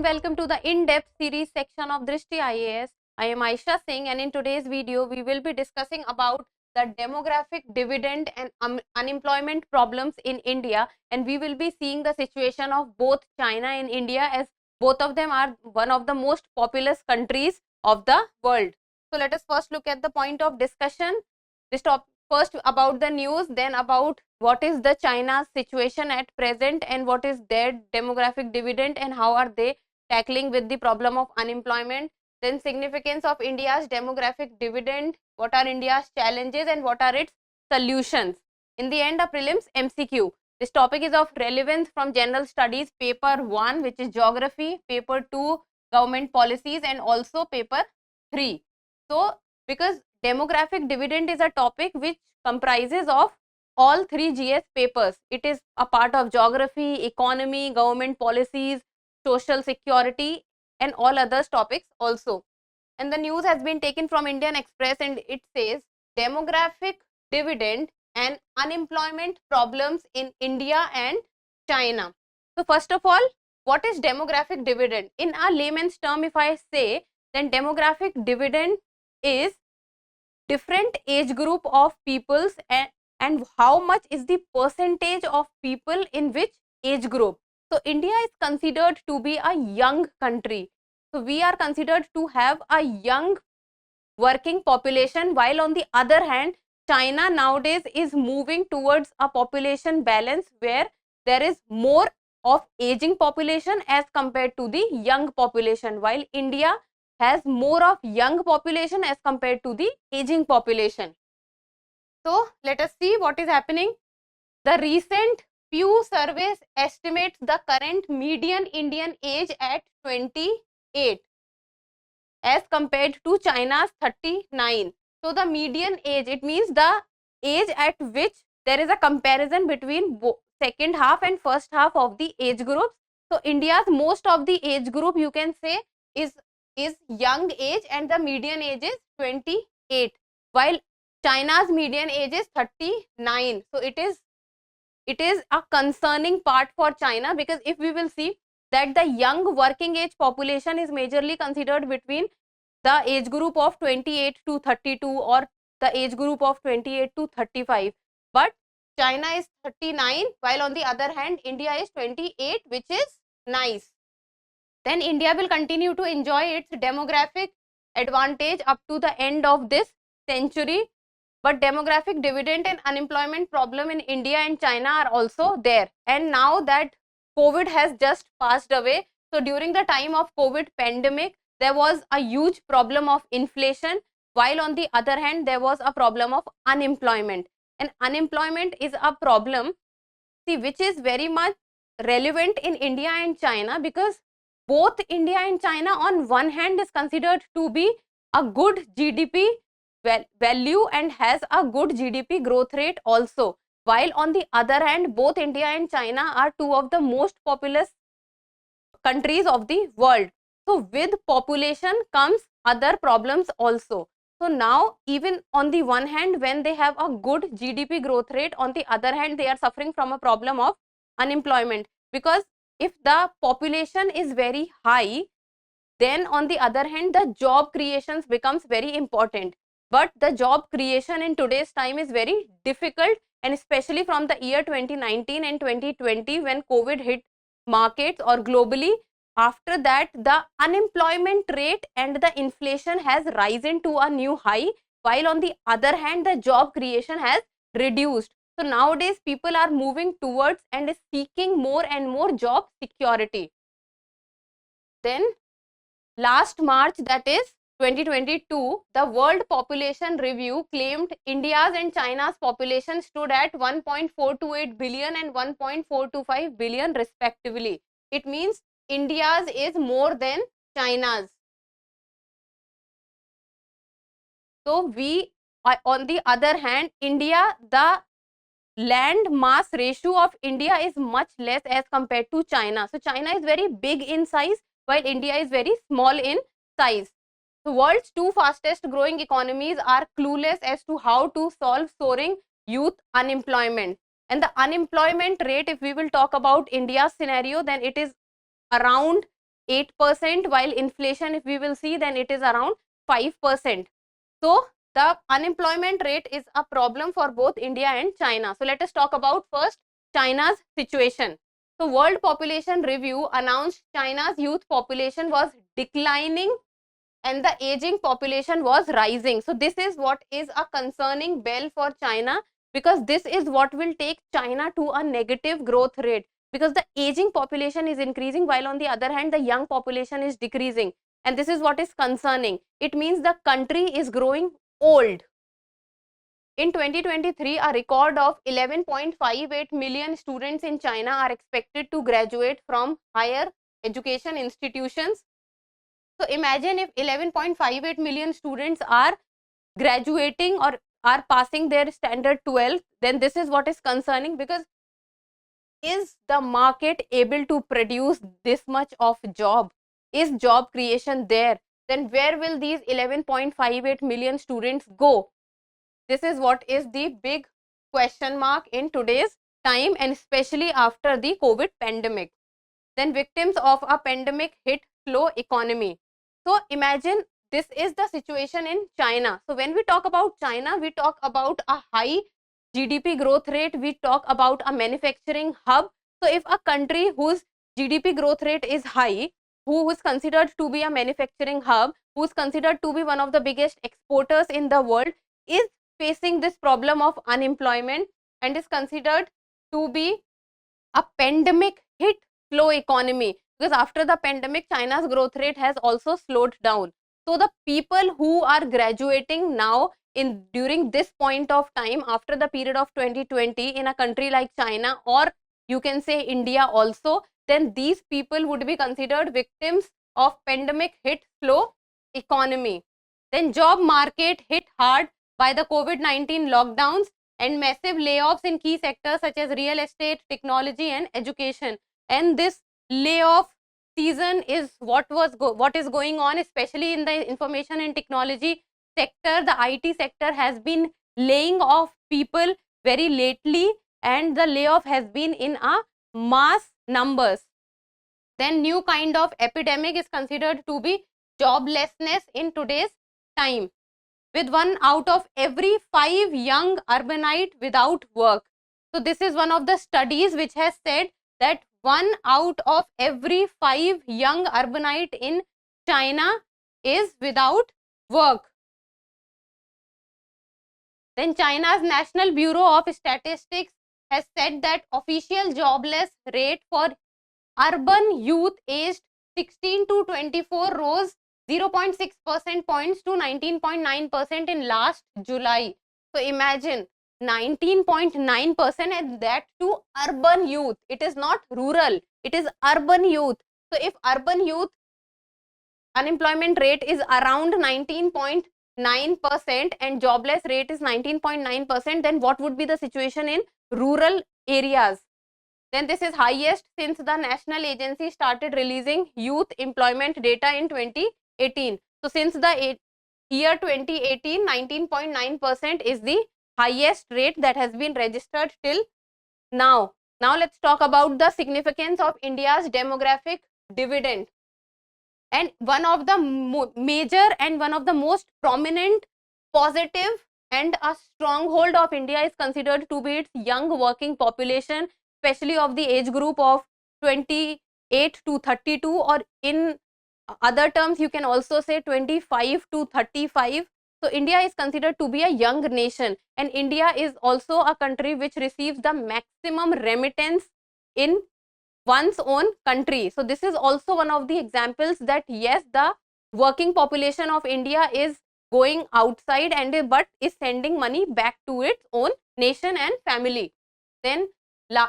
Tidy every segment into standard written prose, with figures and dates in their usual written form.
and welcome to the in-depth series section of Drishti IAS. I am Aisha Singh and in today's video we will be discussing about the demographic dividend and unemployment problems in India, and we will be seeing the situation of both China and India, as both of them are one of the most populous countries of the world. So let us first look at the point of discussion. This topic first about the news, then about what is the China's situation at present and what is their demographic dividend and how are they tackling with the problem of unemployment. Then significance of India's demographic dividend, what are India's challenges and what are its solutions. In the end, a prelims MCQ. This topic is of relevance from general studies paper 1, which is geography, paper 2 government policies, and also paper 3. So because demographic dividend is a topic which comprises of all 3 GS papers. It is a part of geography, economy, government policies, social security and all other topics also. And the news has been taken from Indian Express and it says demographic dividend and unemployment problems in India and China. So first of all, what is demographic dividend? In a layman's term, if I say, then demographic dividend is different age group of peoples and how much is the percentage of people in which age group. So India is considered to be a young country. So we are considered to have a young working population, while on the other hand China nowadays is moving towards a population balance where there is more of aging population as compared to the young population, while India has more of young population as compared to the aging population. So let us see what is happening. The recent Pew surveys estimates the current median Indian age at 28 as compared to China's 39. So the median age, it means the age at which there is a comparison between second half and first half of the age groups. So India's most of the age group you can say is young age and the median age is 28, while China's median age is 39. So it is a concerning part for China, because if we will see that the young working age population is majorly considered between the age group of 28 to 32 or the age group of 28 to 35, but China is 39, while on the other hand India is 28, which is nice. Then India will continue to enjoy its demographic advantage up to the end of this century. But demographic dividend and unemployment problem in India and China are also there. And now that COVID has just passed away, so during the time of COVID pandemic, there was a huge problem of inflation, while on the other hand, there was a problem of unemployment. And unemployment is a problem, see, which is very much relevant in India and China, because both India and China on one hand is considered to be a good GDP value and has a good GDP growth rate also, while on the other hand both India and China are two of the most populous countries of the world. So with population comes other problems also. So now even on the one hand when they have a good GDP growth rate, on the other hand they are suffering from a problem of unemployment, because if the population is very high, then on the other hand the job creations becomes very important. But the job creation in today's time is very difficult, and especially from the year 2019 and 2020 when COVID hit markets or globally. After that the unemployment rate and the inflation has risen to a new high, while on the other hand the job creation has reduced. So nowadays people are moving towards and seeking more and more job security. Then last March, that is 2022, the World Population Review claimed India's and China's population stood at 1.428 billion and 1.425 billion respectively. It means India's is more than China's. So we, on the other hand, India, the land mass ratio of India is much less as compared to China. So China is very big in size, while India is very small in size. The world's two fastest growing economies are clueless as to how to solve soaring youth unemployment. And the unemployment rate, if we will talk about India's scenario, then it is around 8%, while inflation, if we will see, then it is around 5%. So the unemployment rate is a problem for both India and China. So let us talk about first China's situation. So World Population Review announced China's youth population was declining and the aging population was rising. So this is what is a concerning bell for China, because this is what will take China to a negative growth rate, because the aging population is increasing while on the other hand the young population is decreasing, and this is what is concerning. It means the country is growing old. In 2023, a record of 11.58 million students in China are expected to graduate from higher education institutions. So imagine if 11.58 million students are graduating or are passing their standard 12, then this is what is concerning, because is the market able to produce this much of job? Is job creation there? Then where will these 11.58 million students go? This is what is the big question mark in today's time, and especially after the COVID pandemic. Then victims of a pandemic hit slow economy. So imagine this is the situation in China. So when we talk about China, we talk about a high GDP growth rate, we talk about a manufacturing hub. So if a country whose GDP growth rate is high, who is considered to be a manufacturing hub, who is considered to be one of the biggest exporters in the world, is facing this problem of unemployment and is considered to be a pandemic hit slow economy, because after the pandemic China's growth rate has also slowed down. So the people who are graduating now in during this point of time after the period of 2020 in a country like China, or you can say India also, then these people would be considered victims of pandemic hit slow economy. Then job market hit hard by the COVID-19 lockdowns and massive layoffs in key sectors such as real estate, technology and education. And this layoff season is what is going on, especially in the information and technology sector. The IT sector has been laying off people very lately, and the layoff has been in a mass numbers. Then new kind of epidemic is considered to be joblessness in today's time, with 1 out of every 5 young urbanite without work. So this is one of the studies which has said that 1 out of every 5 young urbanite in China is without work. Then China's National Bureau of Statistics has said that official jobless rate for urban youth aged 16 to 24 rose 0.6 percent points to 19.9% in last July. So imagine 19.9%, and that to urban youth. It is not rural, it is urban youth. So if urban youth unemployment rate is around 19.9% and jobless rate is 19.9%, then what would be the situation in rural areas? Then this is highest since the national agency started releasing youth employment data in 2018. So since the year 2018, 19.9% is the highest rate that has been registered till now. Now let's talk about the significance of India's demographic dividend. And one of the major and one of the most prominent positive and a stronghold of India is considered to be its young working population, especially of the age group of 28 to 32, or in other terms you can also say 25 to 35. So India is considered to be a young nation, and India is also a country which receives the maximum remittance in one's own country. So this is also one of the examples that yes, the working population of India is going outside and but is sending money back to its own nation and family. Then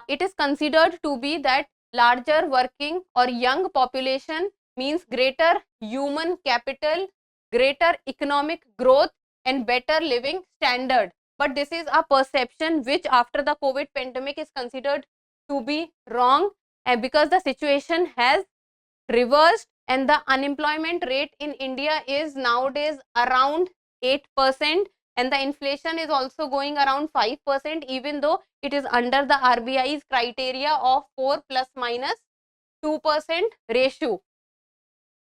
it is considered to be that larger working or young population means greater human capital, greater economic growth and better living standard. But this is a perception which after the COVID pandemic is considered to be wrong, and because the situation has reversed and the unemployment rate in India is nowadays around 8%, and the inflation is also going around 5%, even though it is under the RBI's criteria of 4 plus minus 2% ratio.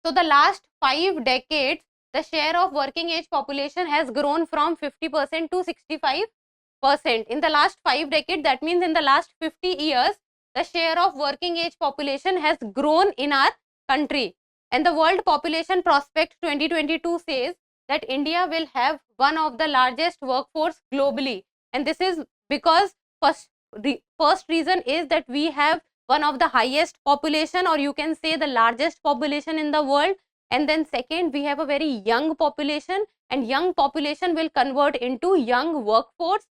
So the last 5 decades, the share of working age population has grown from 50% to 65%. In the last 5 decades, that means in the last 50 years, the share of working age population has grown in our country. And the World Population Prospect 2022 says that India will have one of the largest workforce globally. And this is because the first reason is that we have one of the highest population, or you can say the largest population in the world. And then second, we have a very young population, and young population will convert into young workforce.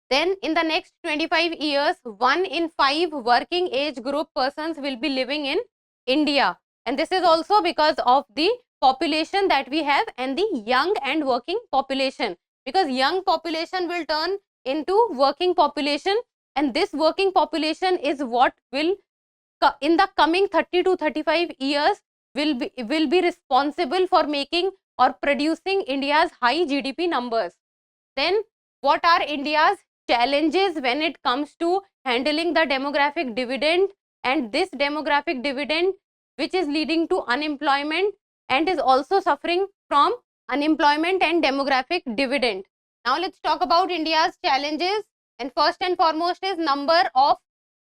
Then in the next 25 years, 1 in 5 working age group persons will be living in India. And this is also because of the population that we have and the young and working population. Because young population will turn into working population, and this working population is what will in the coming 30 to 35 years will be responsible for making or producing India's high GDP numbers. Then what are India's challenges when it comes to handling the demographic dividend, and this demographic dividend which is leading to unemployment and is also suffering from unemployment and demographic dividend. Now let's talk about India's challenges, and first and foremost is number of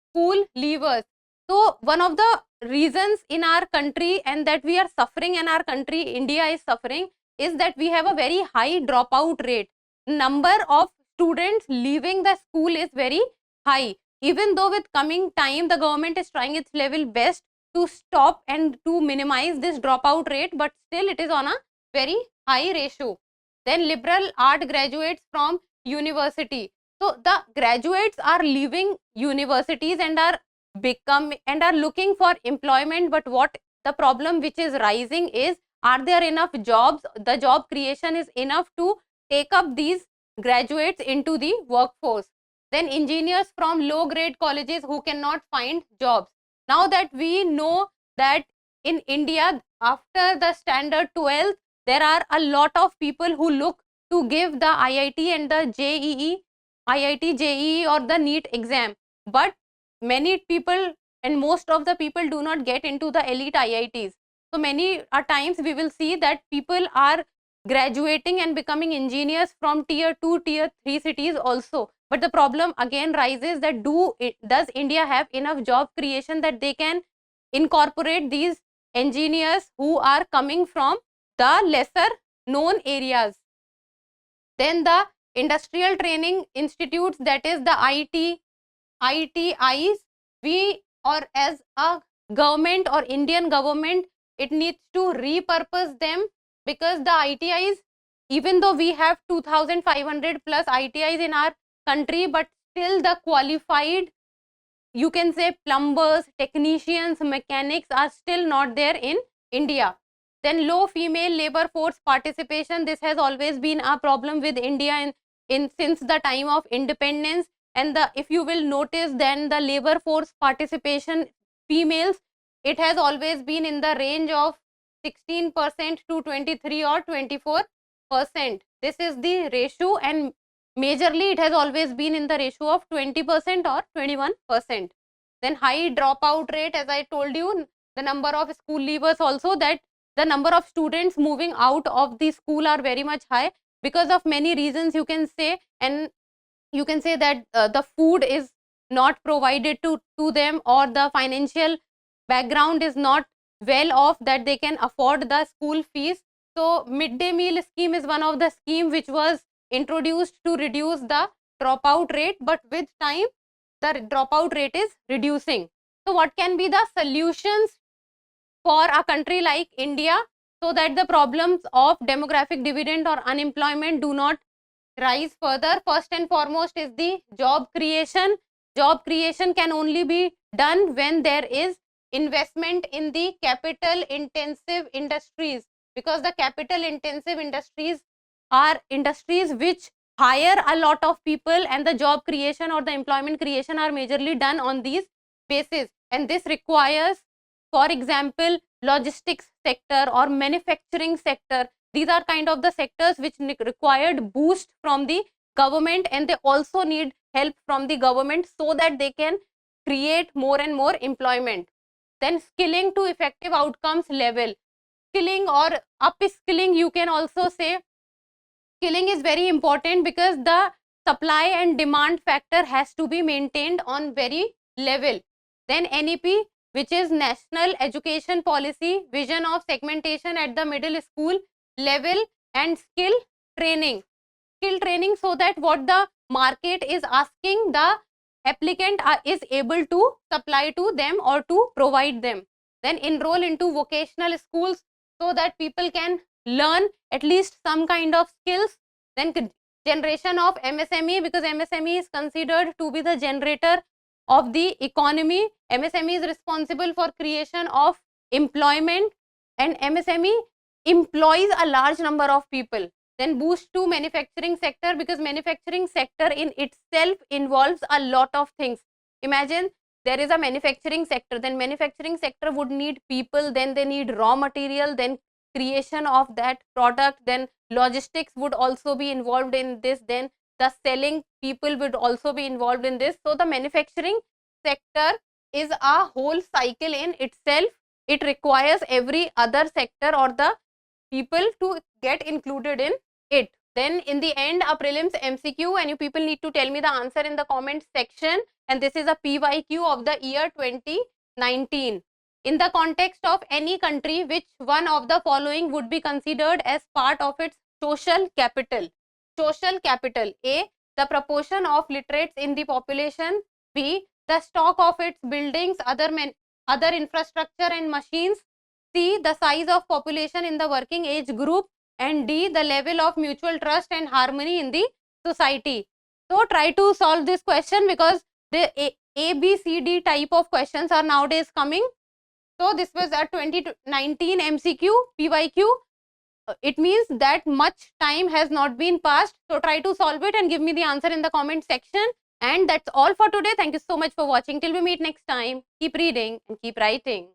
school leavers. So one of the reasons in our country and that we are suffering in our country, India is suffering, is that we have a very high dropout rate. Number of students leaving the school is very high. Even though with coming time, the government is trying its level best to stop and to minimize this dropout rate, but still it is on a very high ratio. Then liberal art graduates from university. So the graduates are leaving universities and are looking for employment, but what the problem which is rising is, are there enough jobs? The job creation is enough to take up these graduates into the workforce. Then engineers from low grade colleges who cannot find jobs. Now that we know that in India, after the standard 12th, there are a lot of people who look to give the IIT and the IIT, JEE or the NEET exam. But many people and most of the people do not get into the elite IITs. So many times we will see that people are graduating and becoming engineers from tier 2, tier 3 cities also. But the problem again rises that does India have enough job creation that they can incorporate these engineers who are coming from the lesser known areas? Then the industrial training institutes, that is the ITIs, we or as a government or Indian government, it needs to repurpose them, because the ITIs, even though we have 2,500 plus ITIs in our country, but still the qualified, you can say plumbers, technicians, mechanics are still not there in India. Then low female labor force participation, this has always been a problem with India in since the time of independence. And if you will notice, then the labor force participation, females, it has always been in the range of 16% to 23 or 24%. This is the ratio, and majorly it has always been in the ratio of 20% or 21%. Then high dropout rate, as I told you, the number of school leavers also, that the number of students moving out of the school are very much high because of many reasons, you can say. And you can say that the food is not provided to them, or the financial background is not well off that they can afford the school fees. So midday meal scheme is one of the scheme which was introduced to reduce the dropout rate, but with time the dropout rate is reducing. So what can be the solutions for a country like India so that the problems of demographic dividend or unemployment do not rise further? First and foremost is the job creation. Job creation can only be done when there is investment in the capital intensive industries, because the capital intensive industries are industries which hire a lot of people, and the job creation or the employment creation are majorly done on these basis. And this requires, for example, logistics sector or manufacturing sector. These are kind of the sectors which required boost from the government, and they also need help from the government so that they can create more and more employment. then skilling to effective outcomes level. Skilling or upskilling, you can also say. Skilling is very important because the supply and demand factor has to be maintained on very level. Then NEP, which is National Education Policy, vision of segmentation at the middle school level, and skill training. Skill training, so that what the market is asking, the applicant is able to supply to them or to provide them. Then enroll into vocational schools so that people can learn at least some kind of skills. Then generation of MSME, because MSME is considered to be the generator of the economy. MSME is responsible for creation of employment, and MSME employs a large number of people. Then boost to manufacturing sector, because manufacturing sector in itself involves a lot of things. Imagine there is a manufacturing sector, then manufacturing sector would need people, then they need raw material, then creation of that product, then logistics would also be involved in this, then the selling people would also be involved in this. So the manufacturing sector is a whole cycle in itself. It requires every other sector or the people to get included in it. Then in the end, a prelims MCQ, and you people need to tell me the answer in the comment section, and this is a PYQ of the year 2019. In the context of any country, which one of the following would be considered as part of its social capital? Social capital: A, the proportion of literates in the population; B, the stock of its buildings, other infrastructure and machines; C, the size of population in the working age group; and D, the level of mutual trust and harmony in the society. So try to solve this question, because the A, B, C, D type of questions are nowadays coming. So this was a 2019 MCQ PYQ. It means that much time has not been passed. So try to solve it and give me the answer in the comment section. And that's all for today. Thank you so much for watching. Till we meet next time, keep reading and keep writing.